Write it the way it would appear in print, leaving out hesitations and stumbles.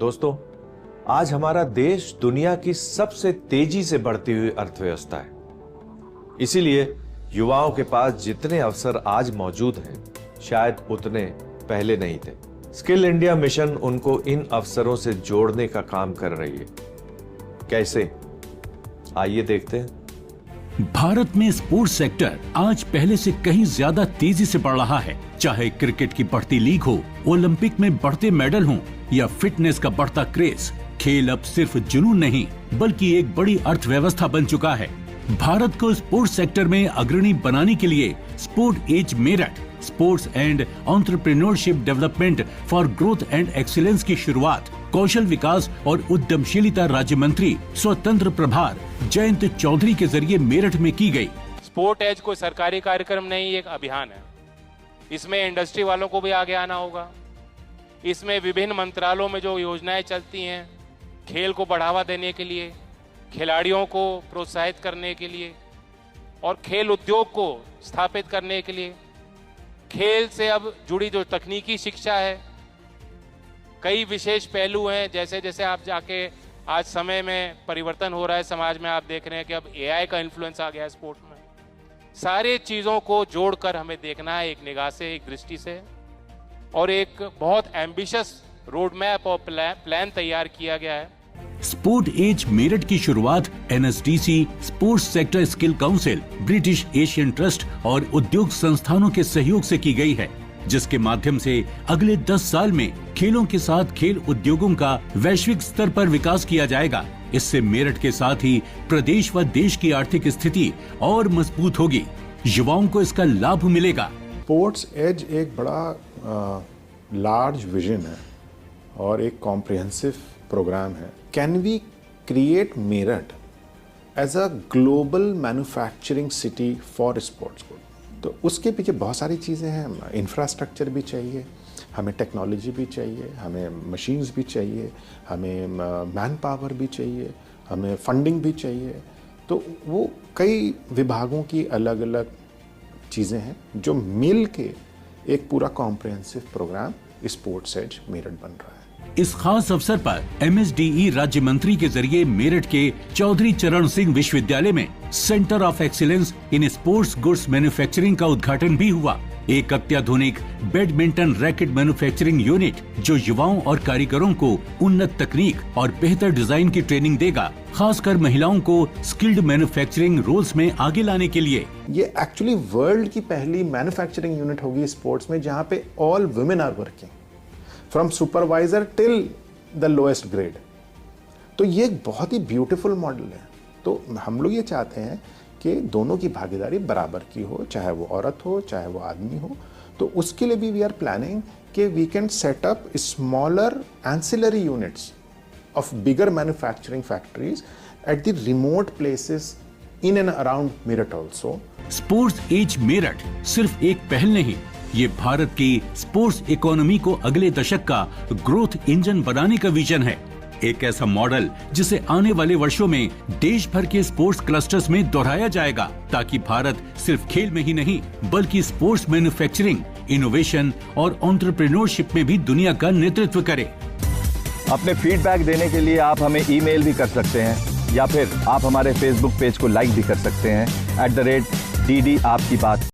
दोस्तों, आज हमारा देश दुनिया की सबसे तेजी से बढ़ती हुई अर्थव्यवस्था है। इसीलिए युवाओं के पास जितने अवसर आज मौजूद हैं, शायद उतने पहले नहीं थे। स्किल इंडिया मिशन उनको इन अवसरों से जोड़ने का काम कर रही है। कैसे? आइए देखते हैं। भारत में स्पोर्ट्स सेक्टर आज पहले से कहीं ज्यादा तेजी से बढ़ रहा है। चाहे क्रिकेट की बढ़ती लीग हो, ओलंपिक में बढ़ते मेडल हों या फिटनेस का बढ़ता क्रेज, खेल अब सिर्फ जुनून नहीं बल्कि एक बड़ी अर्थव्यवस्था बन चुका है। भारत को स्पोर्ट्स सेक्टर में अग्रणी बनाने के लिए sport as Meerut sports and entrepreneurship development for growth and excellence की शुरुआत कौशल विकास और उद्यमशीलता राज्य मंत्री स्वतंत्र प्रभार जयंत चौधरी के जरिए मेरठ में की गई। स्पोर्ट एज कोई सरकारी कार्यक्रम नहीं, एक अभियान है। इसमें इंडस्ट्री वालों को भी आगे आना होगा। इसमें विभिन्न मंत्रालयों में जो योजनाएं चलती हैं खेल को बढ़ावा देने के लिए, खिलाड़ियों को प्रोत्साहित करने के लिए और खेल उद्योग को स्थापित करने के लिए, खेल से अब जुड़ी जो तकनीकी शिक्षा है, कई विशेष पहलू हैं। जैसे जैसे आप जाके आज समय में परिवर्तन हो रहा है समाज में, आप देख रहे हैं कि अब एआई का इन्फ्लुएंस आ गया है स्पोर्ट में। सारे चीज़ों को जोड़कर हमें देखना है एक निगाह से, एक दृष्टि से, और एक बहुत एम्बिशियस रोड मैप और प्लान तैयार किया गया है। स्पोर्ट एज मेरठ की शुरुआत NSDC, sports sector skill council, British Asian trust और उद्योग संस्थानों के सहयोग से की गई है, जिसके माध्यम से अगले 10 साल में खेलों के साथ खेल उद्योगों का वैश्विक स्तर पर विकास किया जाएगा। इससे मेरठ के साथ ही प्रदेश व देश की आर्थिक स्थिति और मजबूत होगी। युवाओं को इसका लाभ मिलेगा। स्पोर्ट्स एज एक बड़ा लार्ज विजन है और एक कॉम्प्रिहेंसिव प्रोग्राम है। Can we create Meerut as a global manufacturing city for sports को? तो उसके पीछे बहुत सारी चीज़ें हैं। इंफ्रास्ट्रक्चर भी चाहिए, हमें टेक्नोलॉजी भी चाहिए, हमें मशीन्स भी चाहिए, हमें मैन पावर भी चाहिए, हमें फंडिंग भी चाहिए। तो वो कई विभागों की अलग अलग चीज़ें हैं जो मिल के एक पूरा comprehensive program sports as Meerut बन रहा है। इस खास अवसर पर एमएसडीई राज्य मंत्री के जरिए मेरठ के चौधरी चरण सिंह विश्वविद्यालय में centre of excellence in sports goods manufacturing का उद्घाटन भी हुआ। एक अत्याधुनिक बैडमिंटन रैकेट मैन्युफैक्चरिंग यूनिट जो युवाओं और कारीगरों को उन्नत तकनीक और बेहतर डिजाइन की ट्रेनिंग देगा, खासकर महिलाओं को स्किल्ड मैन्युफैक्चरिंग रोल्स में आगे लाने के लिए। ये एक्चुअली वर्ल्ड की पहली मैन्युफैक्चरिंग यूनिट होगी स्पोर्ट्स में जहाँ पे all women are working from supervisor till the lowest grade. तो ये एक बहुत ही ब्यूटीफुल मॉडल है। तो हम लोग ये चाहते हैं कि दोनों की भागीदारी बराबर की हो, चाहे वो औरत हो चाहे वो आदमी हो। तो उसके लिए भी वी आर प्लानिंग कि we can set up smaller ancillary units of bigger manufacturing factories at the remote places in and around Meerut also. Sports as Meerut सिर्फ एक पहल नहीं, ये भारत की स्पोर्ट्स इकोनॉमी को अगले दशक का ग्रोथ इंजन बनाने का विजन है। एक ऐसा मॉडल जिसे आने वाले वर्षों में देश भर के स्पोर्ट्स क्लस्टर्स में दोहराया जाएगा, ताकि भारत सिर्फ खेल में ही नहीं बल्कि स्पोर्ट्स मैन्युफैक्चरिंग, इनोवेशन और एंटरप्रेन्योरशिप में भी दुनिया का नेतृत्व करे। अपने फीडबैक देने के लिए आप हमें ईमेल भी कर सकते हैं या फिर आप हमारे फेसबुक पेज को लाइक भी कर सकते हैं @DD आपकी बात।